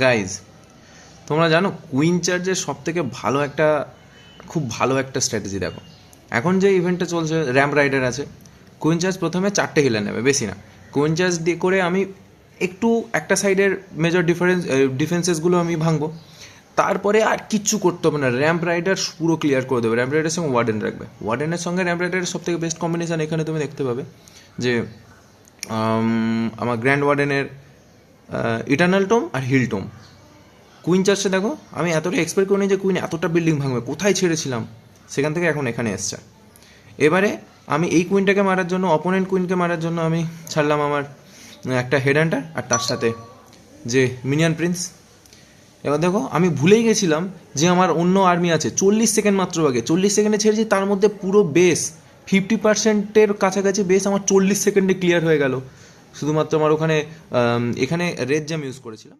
Guys, তোমরা জানো queen চার্জের সব থেকে খুব ভালো একটা স্ট্র্যাটেজি দেখো। এখন যে ইভেন্টটা চলছে, র্যাম্প রাইডার আছে, কুইন চার্জ প্রথমে 4টে হিলার নেবে, বেশি না। কুইন চার্জ দিয়ে করে আমি একটু একটা সাইডের মেজর ডিফেন্সেসগুলো আমি ভাঙবো। তারপরে আর কিচ্ছু করতে হবে না, র্যাম্প রাইডার পুরো ক্লিয়ার করে দেবে। র্যাম্প রাইডারের সঙ্গে ওয়ার্ডেন রাখবে, ওয়ার্ডেনের সঙ্গে র্যাম্প রাইডারের সব থেকে বেস্ট কম্বিনেশন এখানে তুমি দেখতে পাবে যে আমার গ্র্যান্ড ওয়ার্ডেনের ইটার্নাল টোম আর হিল টোম। কুইন চার্জে দেখো, আমি এতটা এক্সপেক্ট করিনি যে কুইন এতটা বিল্ডিং ভাঙবে, কোথায় ছেড়েছিলাম সেখান থেকে এখন এখানে এসছে। এবারে আমি এই কুইনটাকে মারার জন্য, অপোনেন্ট কুইনকে মারার জন্য আমি ছাড়লাম আমার একটা হেড হ্যান্টার আর তার সাথে যে মিনিয়ন প্রিন্স। এবার দেখো, আমি ভুলেই গেছিলাম যে আমার অন্য আর্মি আছে, 40 সেকেন্ড মাত্র আগে 40 সেকেন্ডে ছেড়েছি, তার মধ্যে পুরো বেস 50%-এর কাছাকাছি বেস আমার 40 সেকেন্ডে ক্লিয়ার হয়ে গেল। শুধুমাত্র আমার এখানে রেড জ্যাম ইউজ করেছিলাম।